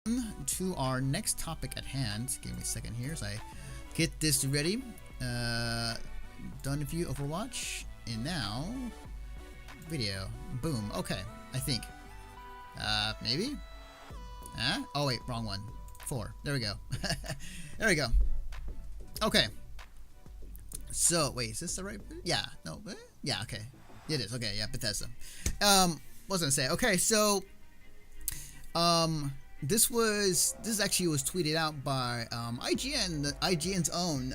to our next topic at hand. Give me a second here as I get this ready. Done with you, Overwatch, and now video. Boom. Okay, I think. Maybe. Huh? Oh wait, wrong one. 4. There we go. There we go. Okay. So wait, is this the right? Yeah. No. Yeah. Okay. It is. Okay. Yeah. Bethesda. What was I gonna say? Okay. So. This actually was tweeted out by IGN, IGN's own.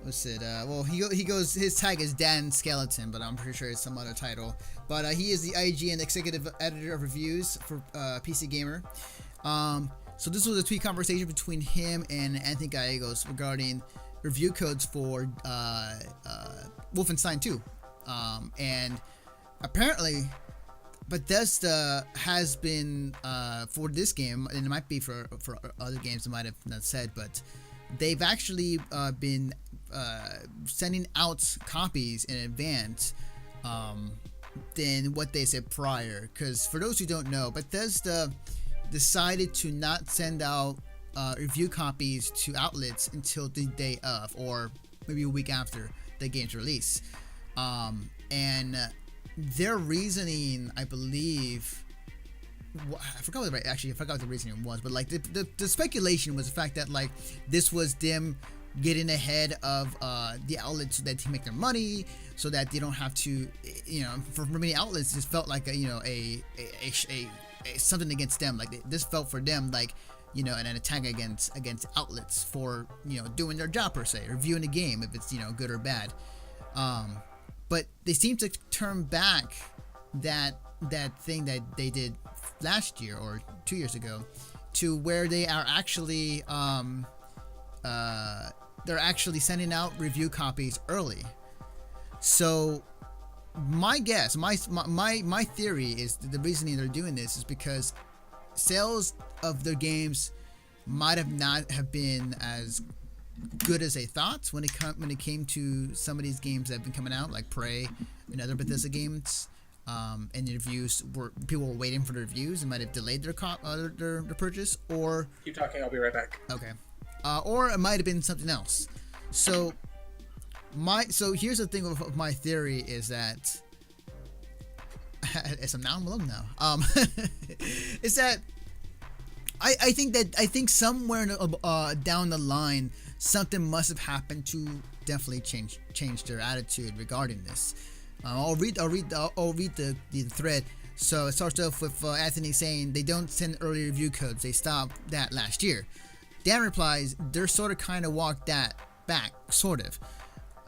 What's it? Well, he goes. His tag is Dan Skeleton, but I'm pretty sure it's some other title. But he is the IGN executive editor of reviews for PC Gamer. So this was a tweet conversation between him and Anthony Gallegos regarding review codes for Wolfenstein 2, and apparently Bethesda has been for this game, and it might be for other games I might have not said, but they've actually been sending out copies in advance than what they said prior. Because for those who don't know, Bethesda decided to not send out review copies to outlets until the day of, or maybe a week after the game's release, and their reasoning, I believe, I forgot what the reasoning was, but like the speculation was the fact that like this was them getting ahead of the outlets so that to make their money, so that they don't have to, for many outlets this felt like a something against them. Like this felt for them like an attack against outlets for doing their job per se, reviewing the game if it's good or bad. But they seem to turn back that thing that they did last year or 2 years ago, to where they are actually they're actually sending out review copies early. So my guess, my theory is that the reasoning they're doing this is because sales of their games might have not have been as good as they thought when it came to some of these games that have been coming out, like Prey and other Bethesda games. And the reviews people were waiting for the reviews and might have delayed their purchase, or keep talking. I'll be right back. Okay, or it might have been something else. So here's the thing of my theory is that as I'm now alone now. Is that I think somewhere down the line something must have happened to definitely change their attitude regarding this. I'll read the thread. So it starts off with Anthony saying they don't send early review codes. They stopped that last year. Dan replies, they're sort of kind of walked that back, sort of.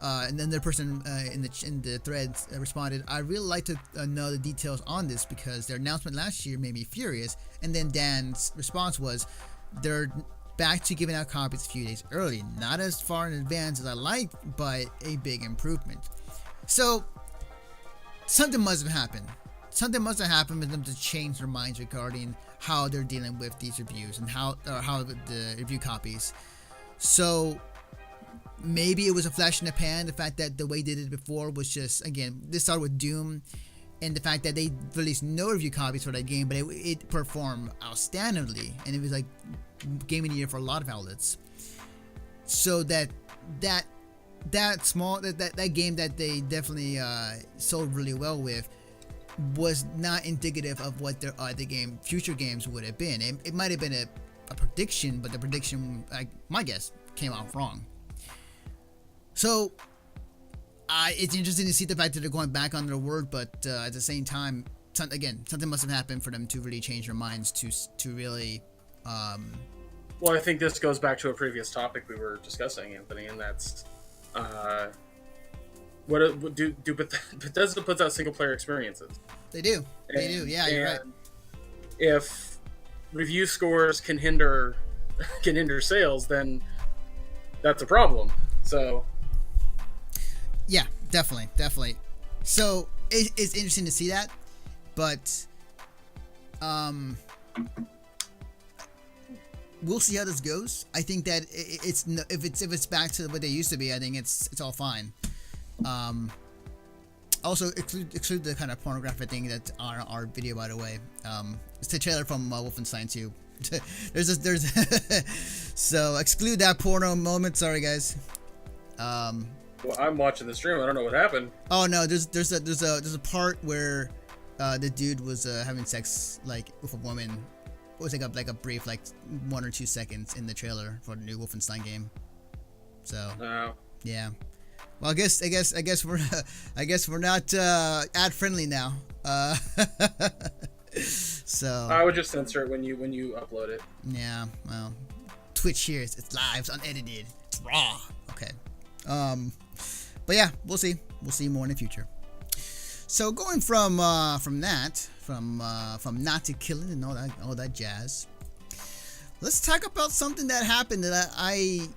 And then the person in the thread responded, I really like to know the details on this because their announcement last year made me furious. And then Dan's response was, they're back to giving out copies a few days early. Not as far in advance as I like, but a big improvement. So something must have happened. Something must have happened for them to change their minds regarding how they're dealing with these reviews and how the review copies. So maybe it was a flash in the pan. The fact that the way they did it before was just, again, this started with Doom, and the fact that they released no review copies for that game, but it performed outstandingly, and it was like game of the year for a lot of outlets. So that game that they definitely sold really well with was not indicative of what their future games would have been. It might have been a prediction, but the prediction, my guess, came out wrong. So it's interesting to see the fact that they're going back on their word, but at the same time, something must have happened for them to really change their minds to really. Well, I think this goes back to a previous topic we were discussing, Anthony, and that's what do Bethesda puts out single player experiences. They do. Yeah, you're right. If review scores can hinder sales, then that's a problem. So. Yeah, definitely. So it's interesting to see that, but we'll see how this goes. I think that if it's back to what they used to be, I think it's all fine. Also exclude the kind of pornographic thing that's on our video, by the way. It's the trailer from Wolfenstein 2. there's so exclude that porno moment. Sorry, guys. Well, I'm watching the stream. I don't know what happened. Oh no, there's a part where the dude was having sex like with a woman. It was like a brief 1 or 2 seconds in the trailer for the new Wolfenstein game. So yeah. Well, I guess we're not ad friendly now. So I would just censor it when you upload it. yeah. Well, Twitch here it's live, it's unedited, it's raw. Okay. But yeah, we'll see. We'll see more in the future. So going from Nazi killing and all that jazz, let's talk about something that happened that I